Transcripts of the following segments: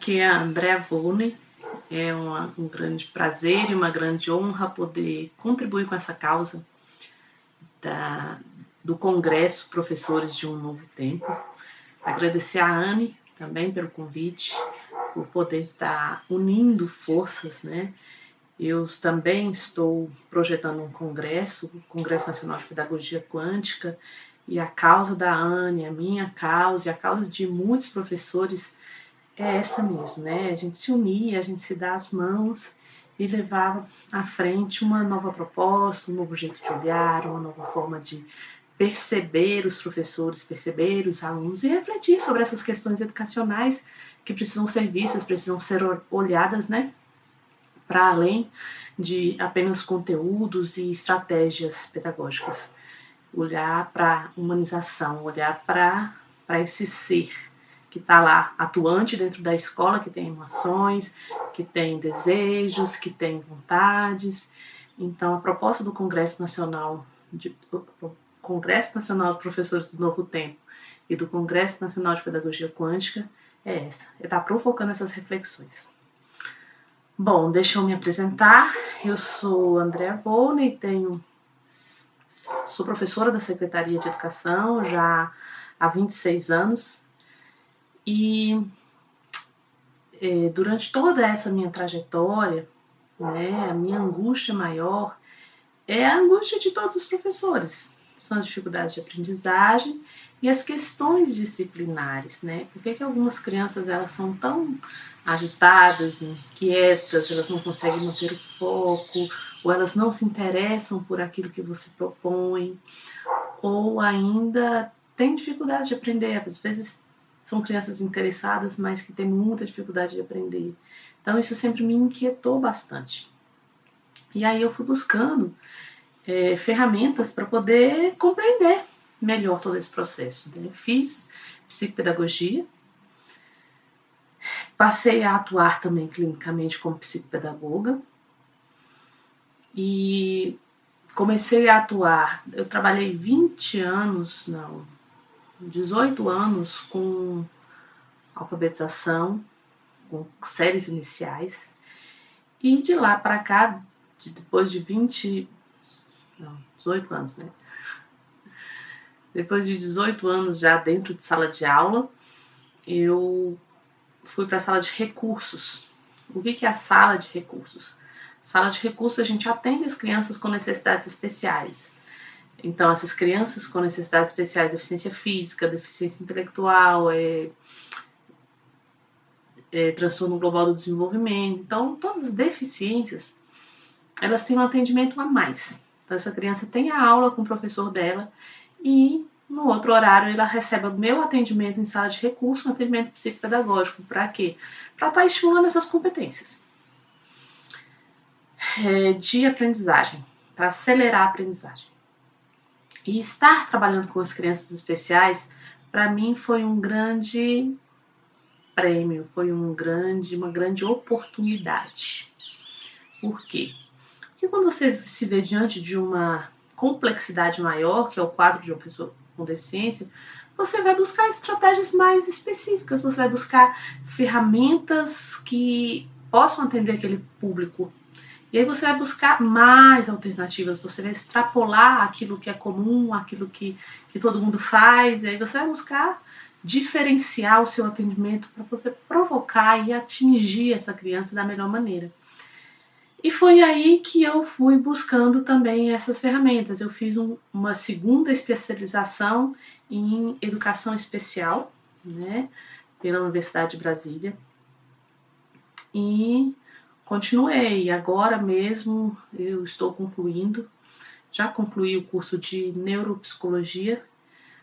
Aqui é a Andrea Volney. É um grande prazer e uma grande honra poder contribuir com essa causa do Congresso Professores de um Novo Tempo. Agradecer a Anne também pelo convite, por poder estar unindo forças, né? Eu também estou projetando um congresso, o Congresso Nacional de Pedagogia Quântica, e a causa da Anne, a minha causa e a causa de muitos professores é essa mesmo, né? A gente se unir, a gente se dar as mãos e levar à frente uma nova proposta, um novo jeito de olhar, uma nova forma de perceber os professores, perceber os alunos e refletir sobre essas questões educacionais que precisam ser vistas, precisam ser olhadas, né? Para além de apenas conteúdos e estratégias pedagógicas. Olhar para a humanização, olhar para esse ser que está lá atuante dentro da escola, que tem emoções, que tem desejos, que tem vontades. Então, a proposta do Congresso Nacional de Professores do Novo Tempo e do Congresso Nacional de Pedagogia Quântica é essa, é estar provocando essas reflexões. Bom, deixa eu me apresentar. Eu sou Andrea Volney, sou professora da Secretaria de Educação já há 26 anos e durante toda essa minha trajetória, né, a minha angústia maior é a angústia de todos os professores. São as dificuldades de aprendizagem e as questões disciplinares, né? Por que algumas crianças elas são tão agitadas, inquietas, elas não conseguem manter o foco, ou elas não se interessam por aquilo que você propõe, ou ainda têm dificuldade de aprender. Às vezes são crianças interessadas, mas que têm muita dificuldade de aprender. Então isso sempre me inquietou bastante. E aí eu fui buscando ferramentas para poder compreender melhor todo esse processo. Então, eu fiz psicopedagogia, passei a atuar também clinicamente como psicopedagoga e comecei a atuar, eu trabalhei 18 anos com alfabetização, com séries iniciais, e de lá para cá, depois de 18 anos, né? Depois de 18 anos já dentro de sala de aula, eu fui para a sala de recursos. O que é a sala de recursos? Sala de recursos a gente atende as crianças com necessidades especiais. Então, essas crianças com necessidades especiais, deficiência física, deficiência intelectual, transtorno global do desenvolvimento. Então, todas as deficiências, elas têm um atendimento a mais. Então, essa criança tem a aula com o professor dela e no outro horário ela recebe o meu atendimento em sala de recurso, um atendimento psicopedagógico. Para quê? Para estar estimulando essas competências de aprendizagem, para acelerar a aprendizagem. E estar trabalhando com as crianças especiais, para mim foi um grande prêmio, foi uma grande oportunidade. Por quê? Porque quando você se vê diante de uma complexidade maior, que é o quadro de uma pessoa com deficiência, você vai buscar estratégias mais específicas, você vai buscar ferramentas que possam atender aquele público. E aí você vai buscar mais alternativas, você vai extrapolar aquilo que é comum, aquilo que todo mundo faz, e aí você vai buscar diferenciar o seu atendimento para você provocar e atingir essa criança da melhor maneira. E foi aí que eu fui buscando também essas ferramentas. Eu fiz uma segunda especialização em educação especial, né, pela Universidade de Brasília. E continuei. Agora mesmo eu estou concluindo, já concluí o curso de neuropsicologia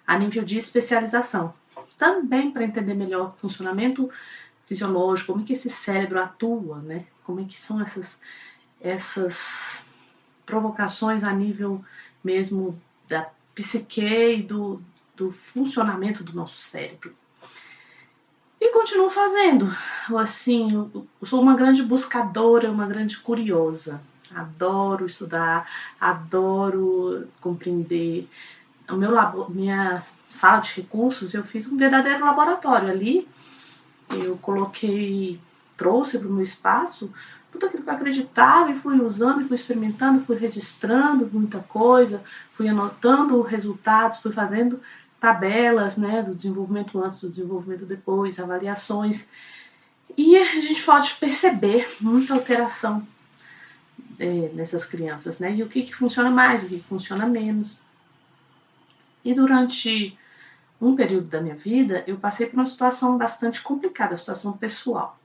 a nível de especialização. Também para entender melhor o funcionamento fisiológico, como é que esse cérebro atua, né? Como é que são essas provocações a nível mesmo da psique e do funcionamento do nosso cérebro. E continuo fazendo. Assim, eu sou uma grande buscadora, uma grande curiosa. Adoro estudar, adoro compreender. Minha sala de recursos, eu fiz um verdadeiro laboratório ali. eu trouxe para o meu espaço tudo aquilo que eu acreditava e fui usando, e fui experimentando, fui registrando muita coisa, fui anotando resultados, fui fazendo tabelas, né, do desenvolvimento antes, do desenvolvimento depois, avaliações. E a gente pode perceber muita alteração nessas crianças, né? E o que funciona mais, o que funciona menos. E durante um período da minha vida, eu passei por uma situação bastante complicada, a situação pessoal.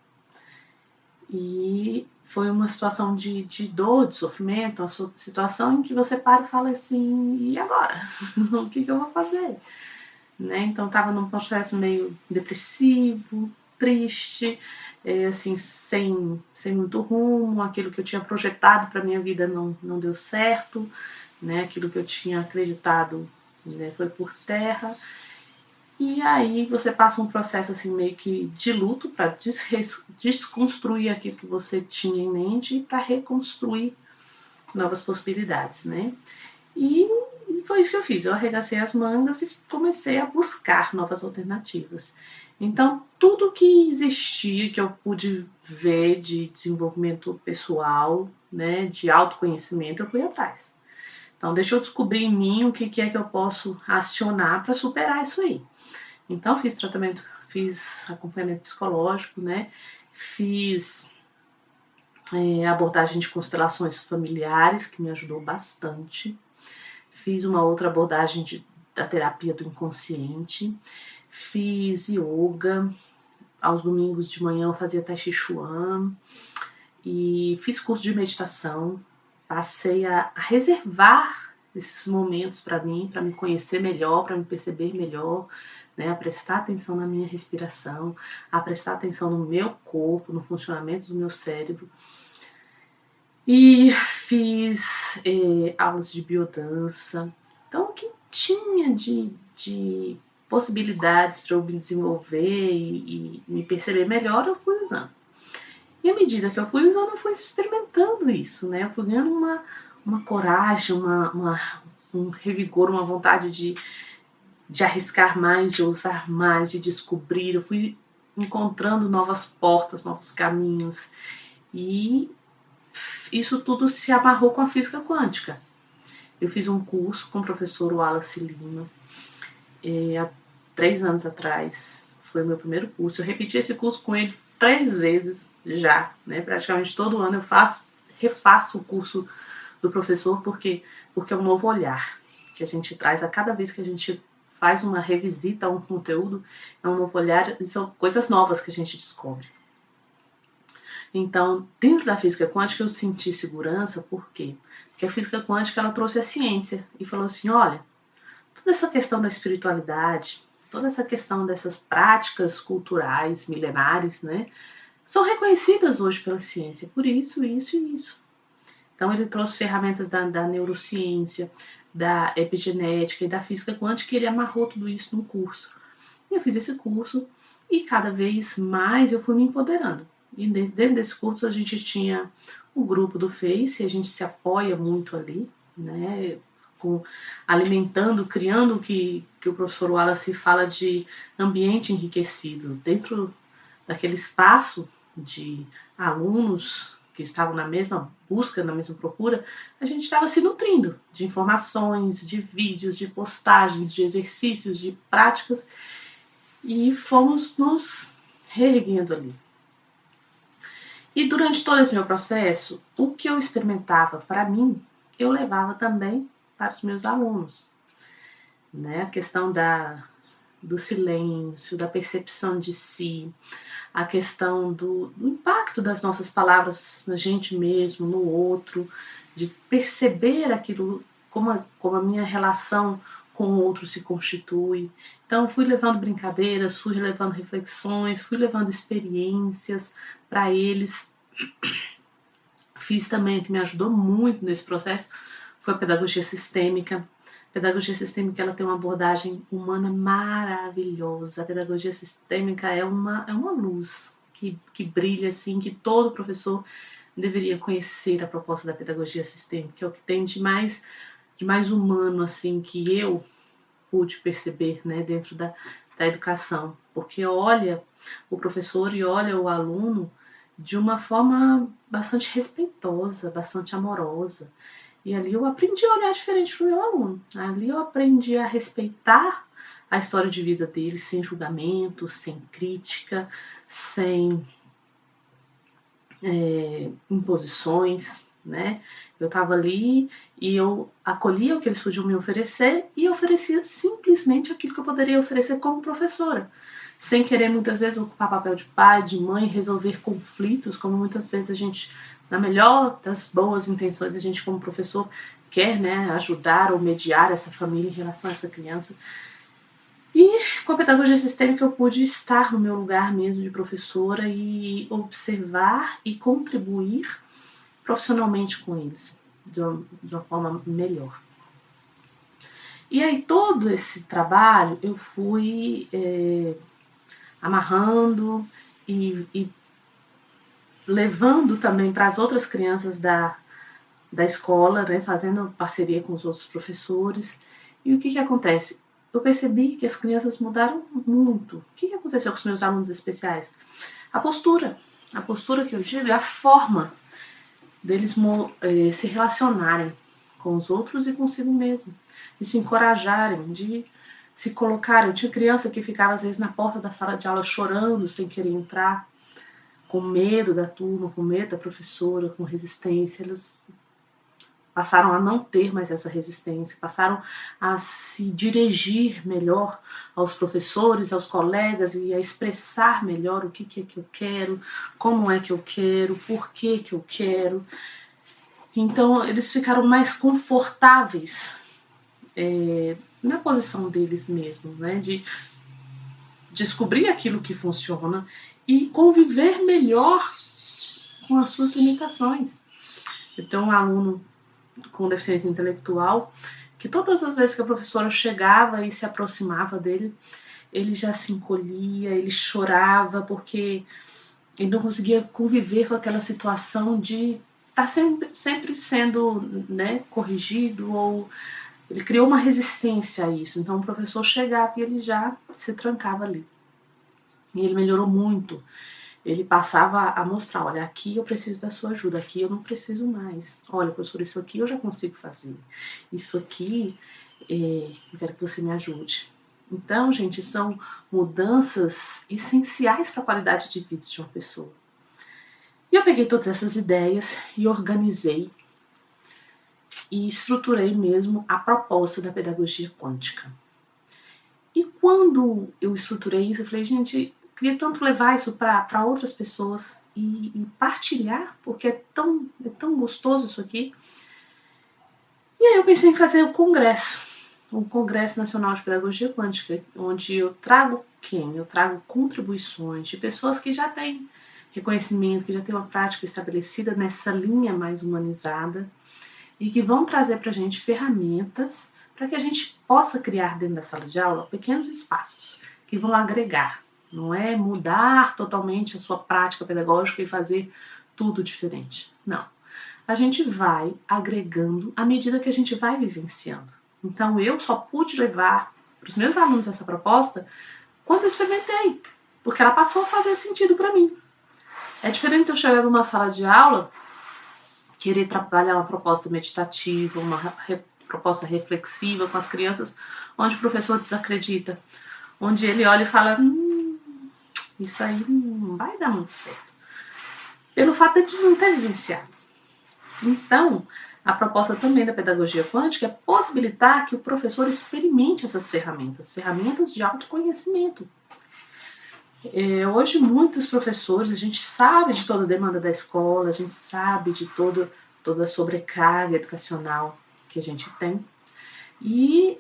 E foi uma situação de dor, de sofrimento, uma situação em que você para e fala assim, e agora? O que eu vou fazer? Né? Então estava num processo meio depressivo, triste, assim, sem muito rumo, aquilo que eu tinha projetado para minha vida não deu certo, né? Aquilo que eu tinha acreditado, né, foi por terra. E aí você passa um processo assim meio que de luto para desconstruir aquilo que você tinha em mente e para reconstruir novas possibilidades, né? E foi isso que eu fiz. Eu arregacei as mangas e comecei a buscar novas alternativas. Então, tudo que existia, que eu pude ver de desenvolvimento pessoal, né, de autoconhecimento, eu fui atrás. Então, deixa eu descobrir em mim o que é que eu posso acionar para superar isso aí. Então, fiz tratamento, fiz acompanhamento psicológico, né, fiz abordagem de constelações familiares, que me ajudou bastante. Fiz uma outra abordagem da terapia do inconsciente, fiz yoga, aos domingos de manhã eu fazia tai chi chuan e fiz curso de meditação, passei a reservar esses momentos para mim, para me conhecer melhor, para me perceber melhor, né, a prestar atenção na minha respiração, a prestar atenção no meu corpo, no funcionamento do meu cérebro. E fiz aulas de biodança. Então, o que tinha de possibilidades para eu me desenvolver e me perceber melhor, eu fui usando. E à medida que eu fui usando, eu fui experimentando isso, né? Eu fui ganhando uma coragem, um revigor, uma vontade de arriscar mais, de ousar mais, de descobrir. Eu fui encontrando novas portas, novos caminhos. E isso tudo se amarrou com a física quântica. Eu fiz um curso com o professor Wallace Lima há 3 anos atrás. Foi o meu primeiro curso. Eu repeti esse curso com ele 3 vezes já, né? Praticamente todo ano eu refaço o curso do professor porque é um novo olhar que a gente traz a cada vez que a gente faz uma revisita a um conteúdo, é um novo olhar e são coisas novas que a gente descobre. Então, dentro da física quântica eu senti segurança, por quê? Porque a física quântica ela trouxe a ciência e falou assim, olha, toda essa questão da espiritualidade, toda essa questão dessas práticas culturais milenares, né, são reconhecidas hoje pela ciência, por isso, isso e isso. Então ele trouxe ferramentas da neurociência, da epigenética e da física quântica e ele amarrou tudo isso num curso. E eu fiz esse curso e cada vez mais eu fui me empoderando. E dentro desse curso a gente tinha um grupo do Face, a gente se apoia muito ali, né? Alimentando, criando o que o professor Wallace fala de ambiente enriquecido. Dentro daquele espaço de alunos que estavam na mesma busca, na mesma procura, a gente estava se nutrindo de informações, de vídeos, de postagens, de exercícios, de práticas e fomos nos reerguendo ali. E durante todo esse meu processo, o que eu experimentava para mim, eu levava também para os meus alunos. Né? A questão do silêncio, da percepção de si, a questão do impacto das nossas palavras na gente mesmo, no outro, de perceber aquilo, como a minha relação com o outro se constitui. Então, fui levando brincadeiras, fui levando reflexões, fui levando experiências para eles. Fiz também, o que me ajudou muito nesse processo, foi a pedagogia sistêmica. A pedagogia sistêmica ela tem uma abordagem humana maravilhosa. A pedagogia sistêmica é uma luz que brilha, assim, que todo professor deveria conhecer a proposta da pedagogia sistêmica, que é o que tem de mais humano, assim, que eu pude perceber, né, dentro da educação, porque olha o professor e olha o aluno de uma forma bastante respeitosa, bastante amorosa. E ali eu aprendi a olhar diferente para o meu aluno. Ali eu aprendi a respeitar a história de vida dele sem julgamento, sem crítica, sem imposições, né? Eu estava ali e eu acolhia o que eles podiam me oferecer e oferecia simplesmente aquilo que eu poderia oferecer como professora, sem querer muitas vezes ocupar papel de pai, de mãe, resolver conflitos, como muitas vezes a gente, na melhor das boas intenções, a gente como professor quer, né, ajudar ou mediar essa família em relação a essa criança. E com a pedagogia sistêmica eu pude estar no meu lugar mesmo de professora e observar e contribuir profissionalmente com eles de uma forma melhor. E aí todo esse trabalho eu fui amarrando e levando também para as outras crianças da escola, né, fazendo parceria com os outros professores. E o que acontece? Eu percebi que as crianças mudaram muito. O que aconteceu com os meus alunos especiais? A postura que eu digo é a forma deles se relacionarem com os outros e consigo mesmo, de se encorajarem, de se colocarem. Eu tinha criança que ficava às vezes na porta da sala de aula chorando sem querer entrar, com medo da turma, com medo da professora, com resistência. Elas passaram a não ter mais essa resistência, passaram a se dirigir melhor aos professores, aos colegas e a expressar melhor o que é que eu quero, como é que eu quero, por que eu quero. Então, eles ficaram mais confortáveis na posição deles mesmos, né? De descobrir aquilo que funciona e conviver melhor com as suas limitações. Eu tenho um aluno com deficiência intelectual que todas as vezes que a professora chegava e se aproximava dele, ele já se encolhia, ele chorava porque ele não conseguia conviver com aquela situação de estar sempre sendo, né, corrigido, ou ele criou uma resistência a isso. Então o professor chegava e ele já se trancava ali. E ele melhorou muito. Ele passava a mostrar, olha, aqui eu preciso da sua ajuda, aqui eu não preciso mais. Olha, professor, isso aqui eu já consigo fazer. Isso aqui eu quero que você me ajude. Então, gente, são mudanças essenciais para a qualidade de vida de uma pessoa. E eu peguei todas essas ideias e organizei e estruturei mesmo a proposta da pedagogia quântica. E quando eu estruturei isso, eu falei, gente, eu queria tanto levar isso para outras pessoas e partilhar, porque é tão gostoso isso aqui. E aí eu pensei em fazer o Congresso Nacional de Pedagogia Quântica, onde eu trago quem? Eu trago contribuições de pessoas que já têm reconhecimento, que já têm uma prática estabelecida nessa linha mais humanizada e que vão trazer para a gente ferramentas para que a gente possa criar dentro da sala de aula pequenos espaços que vão agregar. Não é mudar totalmente a sua prática pedagógica e fazer tudo diferente. Não. A gente vai agregando à medida que a gente vai vivenciando. Então eu só pude levar para os meus alunos essa proposta quando eu experimentei, porque ela passou a fazer sentido para mim. É diferente eu chegar numa sala de aula, querer trabalhar uma proposta meditativa, uma proposta reflexiva com as crianças, onde o professor desacredita, onde ele olha e fala, isso aí não vai dar muito certo, pelo fato de não ter vivenciado. Então, a proposta também da pedagogia quântica é possibilitar que o professor experimente essas ferramentas de autoconhecimento. Hoje, muitos professores, a gente sabe de toda a demanda da escola, a gente sabe de toda a sobrecarga educacional que a gente tem. E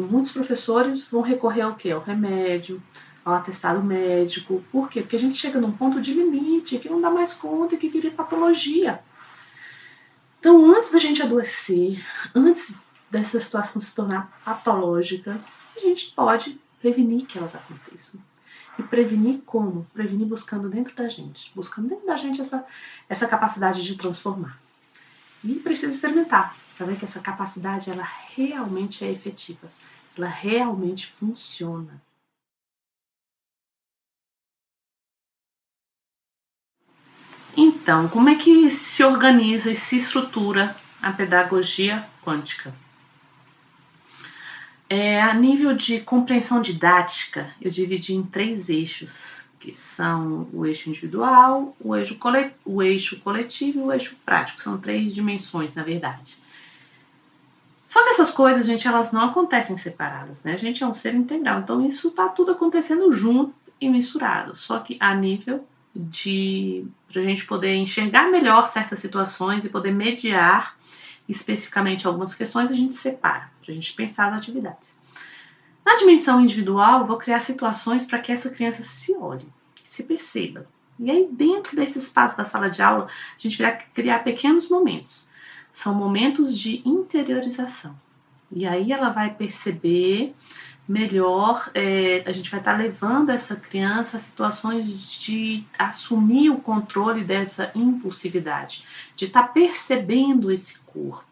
muitos professores vão recorrer ao quê? Ao remédio, ao atestado médico. Por quê? Porque a gente chega num ponto de limite que não dá mais conta e que vira patologia. Então, antes da gente adoecer, antes dessa situação se tornar patológica, a gente pode prevenir que elas aconteçam. E prevenir como? Prevenir buscando dentro da gente essa capacidade de transformar. E precisa experimentar para ver que essa capacidade ela realmente é efetiva. ela realmente funciona. Então, como é que se organiza e se estrutura a pedagogia quântica? A nível de compreensão didática, eu dividi em 3 eixos, que são o eixo individual, o eixo coletivo e o eixo prático. São 3 dimensões, na verdade. Só que essas coisas, gente, elas não acontecem separadas, né? A gente é um ser integral, então isso tá tudo acontecendo junto e misturado. Só que a nível de pra gente poder enxergar melhor certas situações e poder mediar especificamente algumas questões, a gente separa, pra gente pensar as atividades. Na dimensão individual, eu vou criar situações para que essa criança se olhe, se perceba. E aí, dentro desse espaço da sala de aula, a gente vai criar pequenos momentos. São momentos de interiorização. E aí ela vai perceber melhor, a gente vai estar levando essa criança a situações de assumir o controle dessa impulsividade, de estar percebendo esse corpo.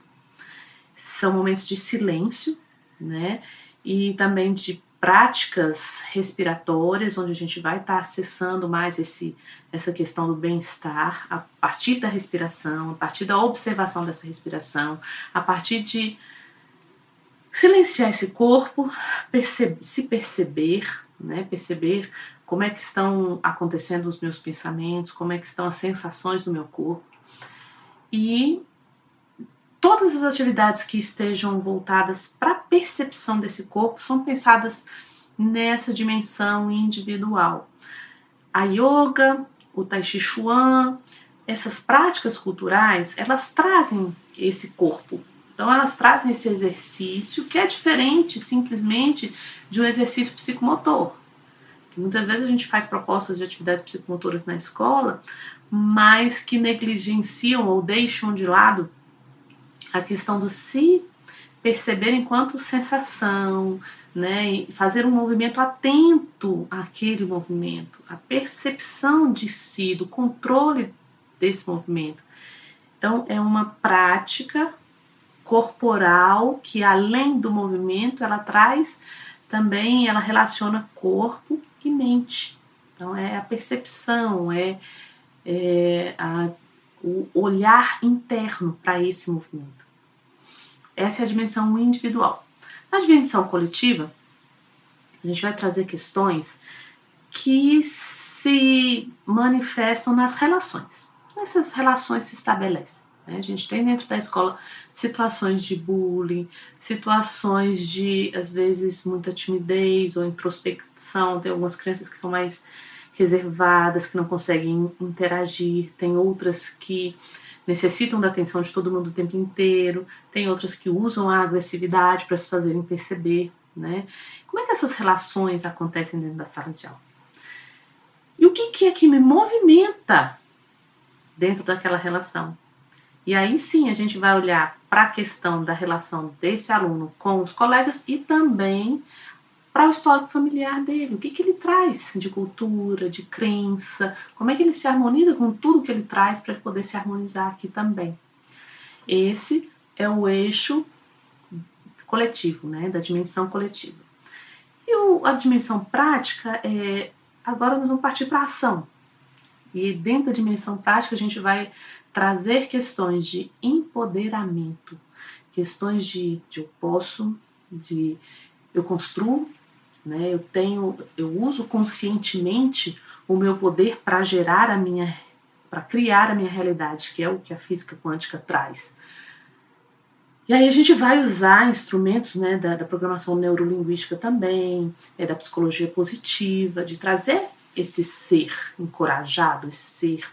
São momentos de silêncio, né? E também de práticas respiratórias, onde a gente vai estar acessando mais essa questão do bem-estar a partir da respiração, a partir da observação dessa respiração, a partir de silenciar esse corpo, se perceber, né? Perceber como é que estão acontecendo os meus pensamentos, como é que estão as sensações do meu corpo. E todas as atividades que estejam voltadas para a percepção desse corpo são pensadas nessa dimensão individual. A yoga, o tai chi chuan, essas práticas culturais, elas trazem esse corpo. Então elas trazem esse exercício que é diferente simplesmente de um exercício psicomotor. Que muitas vezes a gente faz propostas de atividades psicomotoras na escola, mas que negligenciam ou deixam de lado a questão do se perceber enquanto sensação, né, e fazer um movimento atento àquele movimento, a percepção de si, do controle desse movimento. Então é uma prática corporal que, além do movimento, ela traz também, ela relaciona corpo e mente. Então é a percepção, o olhar interno para esse movimento. Essa é a dimensão individual. Na dimensão coletiva, a gente vai trazer questões que se manifestam nas relações. Essas relações se estabelecem. A gente tem dentro da escola situações de bullying, situações de, às vezes, muita timidez ou introspecção. Tem algumas crianças que são mais reservadas, que não conseguem interagir. Tem outras que necessitam da atenção de todo mundo o tempo inteiro. Tem outras que usam a agressividade para se fazerem perceber, né? Como é que essas relações acontecem dentro da sala de aula? E o que é que me movimenta dentro daquela relação? E aí sim a gente vai olhar para a questão da relação desse aluno com os colegas e também para o histórico familiar dele. O que ele traz de cultura, de crença, como é que ele se harmoniza com tudo que ele traz para ele poder se harmonizar aqui também. Esse é o eixo coletivo, né, da dimensão coletiva. E a dimensão prática, agora nós vamos partir para a ação. E dentro da dimensão prática a gente vai trazer questões de empoderamento, questões de eu posso, de eu construo, né? Eu uso conscientemente o meu poder para para criar a minha realidade, que é o que a física quântica traz. E aí a gente vai usar instrumentos, né, da programação neurolinguística também, da psicologia positiva, de trazer esse ser encorajado, esse ser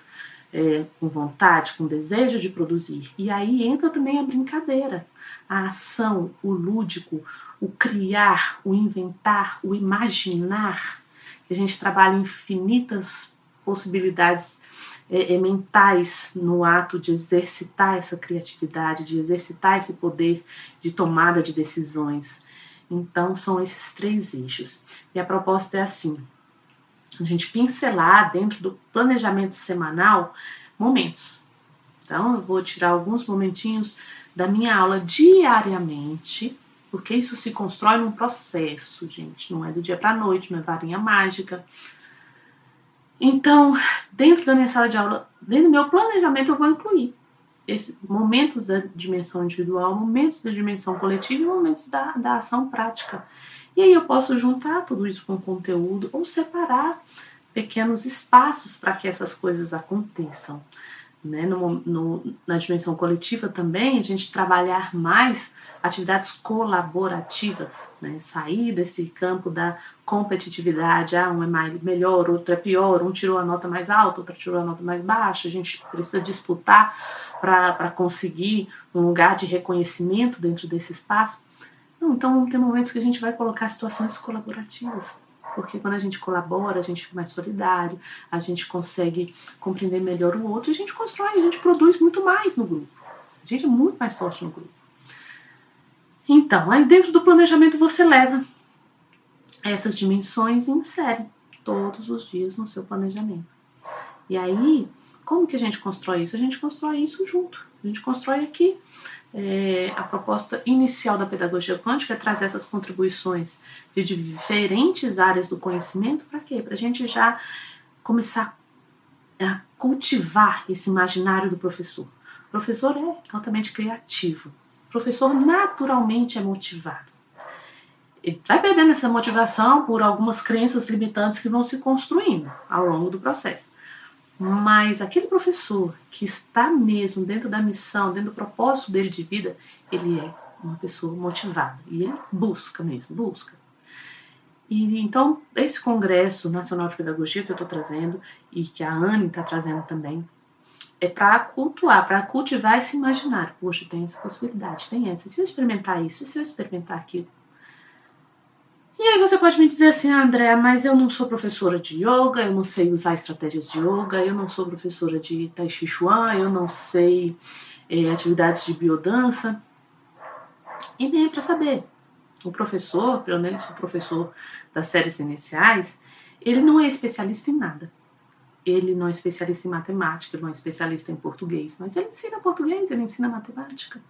com vontade, com desejo de produzir. E aí entra também a brincadeira, a ação, o lúdico, o criar, o inventar, o imaginar. A gente trabalha infinitas possibilidades mentais no ato de exercitar essa criatividade, de exercitar esse poder de tomada de decisões. Então são esses 3 eixos. E a proposta é assim: a gente pincelar dentro do planejamento semanal momentos. Então eu vou tirar alguns momentinhos da minha aula diariamente, porque isso se constrói num processo, gente, não é do dia para a noite, não é varinha mágica. Então, dentro da minha sala de aula, dentro do meu planejamento, eu vou incluir momentos da dimensão individual, momentos da dimensão coletiva e momentos da ação prática. E aí eu posso juntar tudo isso com conteúdo ou separar pequenos espaços para que essas coisas aconteçam. Né? Na dimensão coletiva também, a gente trabalhar mais atividades colaborativas, né? Sair desse campo da competitividade, um é melhor, outro é pior, um tirou a nota mais alta, outro tirou a nota mais baixa, a gente precisa disputar para conseguir um lugar de reconhecimento dentro desse espaço. Não, então tem momentos que a gente vai colocar situações colaborativas, porque quando a gente colabora, a gente fica mais solidário, a gente consegue compreender melhor o outro, e a gente constrói, a gente produz muito mais no grupo. A gente é muito mais forte no grupo. Então, aí dentro do planejamento você leva essas dimensões e insere todos os dias no seu planejamento. E aí, como que a gente constrói isso? A gente constrói isso junto. A gente constrói aqui. A proposta inicial da pedagogia quântica é trazer essas contribuições de diferentes áreas do conhecimento. Para quê? Para a gente já começar a cultivar esse imaginário do professor. O professor é altamente criativo. O professor naturalmente é motivado. Ele vai perdendo essa motivação por algumas crenças limitantes que vão se construindo ao longo do processo. Mas aquele professor que está mesmo dentro da missão, dentro do propósito dele de vida, ele é uma pessoa motivada. E ele busca mesmo, busca. E então, esse Congresso Nacional de Pedagogia que eu estou trazendo, e que a Anne está trazendo também, é para cultuar, para cultivar esse imaginário. Poxa, tem essa possibilidade, tem essa. Se eu experimentar isso, se eu experimentar aquilo. E aí você pode me dizer assim, Andréa, mas eu não sou professora de yoga, eu não sei usar estratégias de yoga, eu não sou professora de Tai Chi Chuan, eu não sei atividades de biodança. E nem é para saber. O professor, pelo menos o professor das séries iniciais, ele não é especialista em nada. Ele não é especialista em matemática, ele não é especialista em português, mas ele ensina português, ele ensina matemática.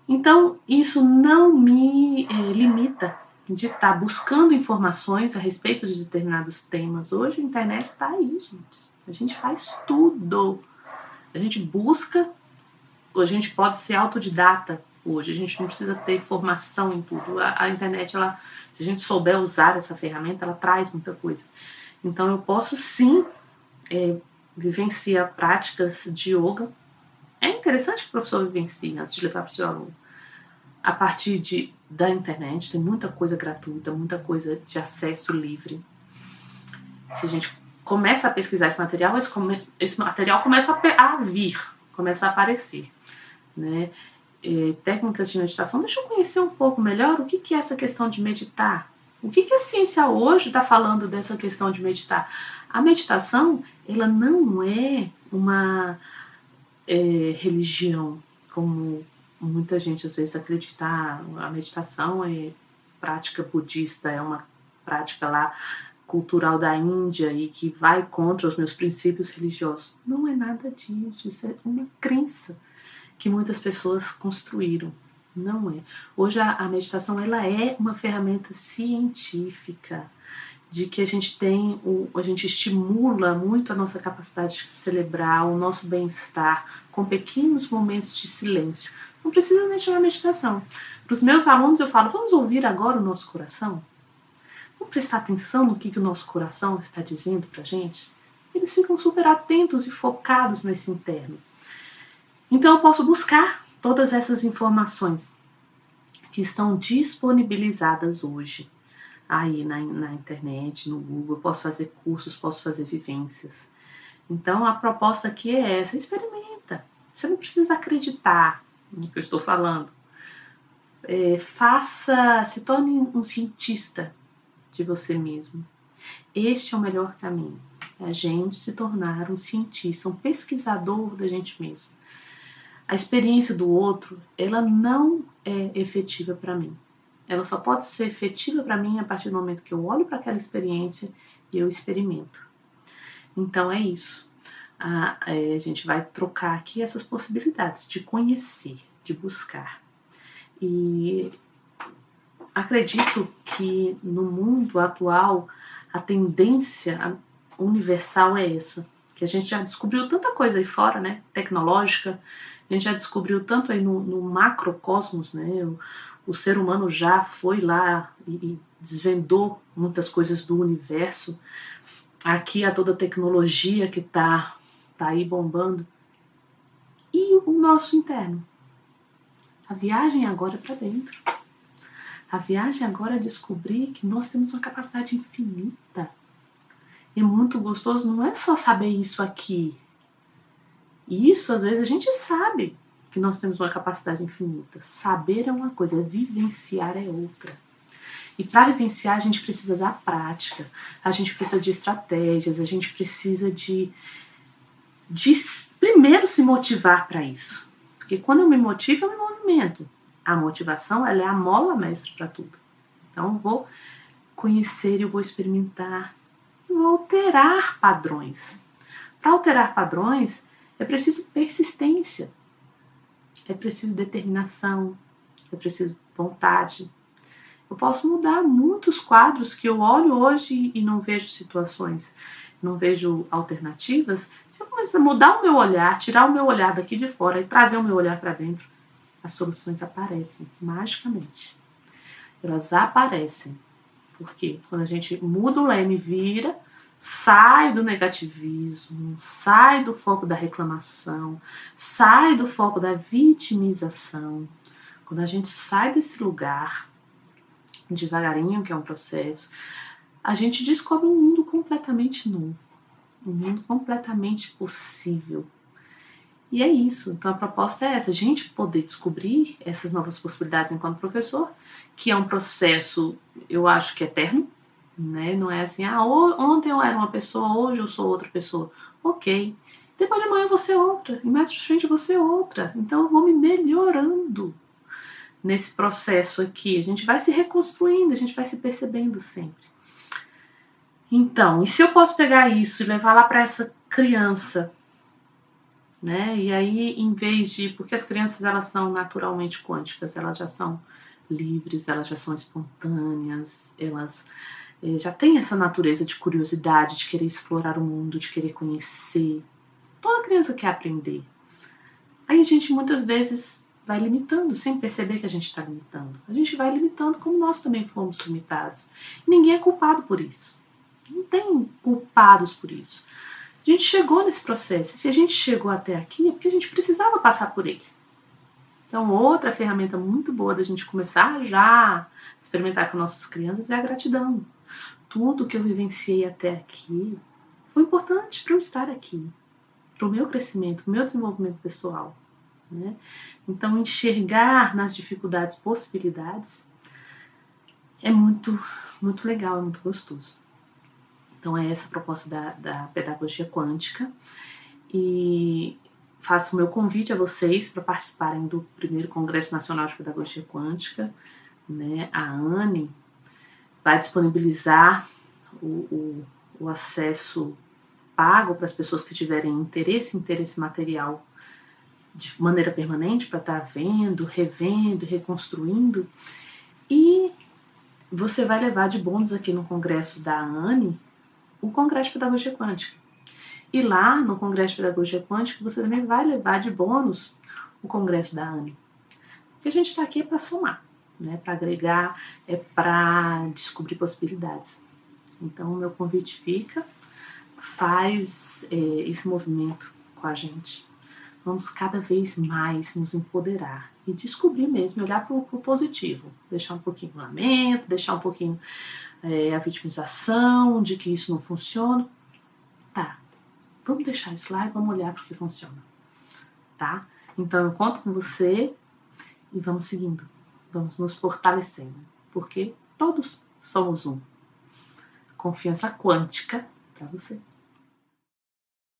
Então, isso não me limita de estar buscando informações a respeito de determinados temas. Hoje a internet está aí, gente. A gente faz tudo. A gente busca, a gente pode ser autodidata hoje. A gente não precisa ter formação em tudo. A internet, ela, se a gente souber usar essa ferramenta, ela traz muita coisa. Então eu posso sim vivenciar práticas de yoga. É interessante que o professor vivencie antes de levar para o seu aluno. A partir da internet, tem muita coisa gratuita, muita coisa de acesso livre. Se a gente começa a pesquisar esse material começa a vir, começa a aparecer. Né? Técnicas de meditação, deixa eu conhecer um pouco melhor o que é essa questão de meditar. O que a ciência hoje está falando dessa questão de meditar? A meditação, ela não é uma religião, como muita gente às vezes acredita. A meditação é prática budista, é uma prática lá cultural da Índia e que vai contra os meus princípios religiosos. Não é nada disso, isso é uma crença que muitas pessoas construíram. Não é. Hoje a meditação, ela é uma ferramenta científica de que a gente estimula muito a nossa capacidade cerebral, o nosso bem-estar, com pequenos momentos de silêncio. Não precisa nem chamar meditação. Para os meus alunos eu falo, vamos ouvir agora o nosso coração? Vamos prestar atenção no que o nosso coração está dizendo para a gente? Eles ficam super atentos e focados nesse interno. Então eu posso buscar todas essas informações que estão disponibilizadas hoje aí na internet, no Google. Eu posso fazer cursos, posso fazer vivências. Então a proposta aqui é essa: experimenta. Você não precisa acreditar no que eu estou falando. Se torne um cientista de você mesmo. Este é o melhor caminho. É a gente se tornar um cientista, um pesquisador da gente mesmo. A experiência do outro, ela não é efetiva para mim. Ela só pode ser efetiva para mim a partir do momento que eu olho para aquela experiência e eu experimento. Então é isso. A gente vai trocar aqui essas possibilidades de conhecer, de buscar. E acredito que no mundo atual a tendência universal é essa, que a gente já descobriu tanta coisa aí fora, né, tecnológica, a gente já descobriu tanto aí no macrocosmos, né, o ser humano já foi lá e desvendou muitas coisas do universo. Aqui a toda a tecnologia que tá aí bombando. E o nosso interno? A viagem agora é para dentro. A viagem agora é descobrir que nós temos uma capacidade infinita. E é muito gostoso, não é só saber isso aqui. Isso, às vezes, a gente sabe que nós temos uma capacidade infinita. Saber é uma coisa, vivenciar é outra. E para vivenciar, a gente precisa da prática, a gente precisa de estratégias, a gente precisa de primeiro se motivar para isso. Porque quando eu me motivo, eu me movimento. A motivação, ela é a mola mestra para tudo. Então, eu vou conhecer, eu vou experimentar, eu vou alterar padrões. Para alterar padrões, é preciso persistência, é preciso determinação, é preciso vontade. Eu posso mudar muitos quadros que eu olho hoje e não vejo situações, não vejo alternativas. Se eu começar a mudar o meu olhar, tirar o meu olhar daqui de fora e trazer o meu olhar para dentro, as soluções aparecem magicamente. Elas aparecem. Porque quando a gente muda o leme, vira, sai do negativismo, sai do foco da reclamação, sai do foco da vitimização. Quando a gente sai desse lugar, devagarinho, que é um processo, a gente descobre um mundo completamente novo, um mundo completamente possível. E é isso, então a proposta é essa, a gente poder descobrir essas novas possibilidades enquanto professor, que é um processo, eu acho que eterno, né? Não é assim, ontem eu era uma pessoa, hoje eu sou outra pessoa. Ok, depois de amanhã eu vou ser outra, e mais pra frente eu vou ser outra, então eu vou me melhorando nesse processo aqui, a gente vai se reconstruindo, a gente vai se percebendo sempre. Então, e se eu posso pegar isso e levar lá para essa criança, né? E aí, em vez de... Porque as crianças, elas são naturalmente quânticas, elas já são livres, elas já são espontâneas, elas já têm essa natureza de curiosidade, de querer explorar o mundo, de querer conhecer. Toda criança quer aprender. Aí a gente muitas vezes vai limitando, sem perceber que a gente está limitando. A gente vai limitando como nós também fomos limitados. Ninguém é culpado por isso. Não tem culpados por isso. A gente chegou nesse processo. E se a gente chegou até aqui, é porque a gente precisava passar por ele. Então, outra ferramenta muito boa da gente começar já a experimentar com nossas crianças é a gratidão. Tudo que eu vivenciei até aqui foi importante para eu estar aqui, para o meu crescimento, para o meu desenvolvimento pessoal. Né? Então, enxergar nas dificuldades possibilidades é muito, muito legal, é muito gostoso. Então, é essa a proposta da pedagogia quântica. E faço o meu convite a vocês para participarem do primeiro Congresso Nacional de Pedagogia Quântica. Né? A Anne vai disponibilizar o acesso pago para as pessoas que tiverem interesse material de maneira permanente, para estar vendo, revendo, reconstruindo. E você vai levar de bônus aqui no congresso da Anne o Congresso de Pedagogia Quântica. E lá no Congresso de Pedagogia Quântica você também vai levar de bônus o Congresso da Anne. Porque a gente está aqui para somar, né? Para agregar, é para descobrir possibilidades. Então o meu convite fica, faz esse movimento com a gente. Vamos cada vez mais nos empoderar e descobrir mesmo, olhar para o positivo, deixar um pouquinho o lamento, deixar um pouquinho a vitimização de que isso não funciona. Tá, vamos deixar isso lá e vamos olhar para o que funciona, tá? Então eu conto com você e vamos seguindo, vamos nos fortalecendo, porque todos somos um. Confiança quântica para você.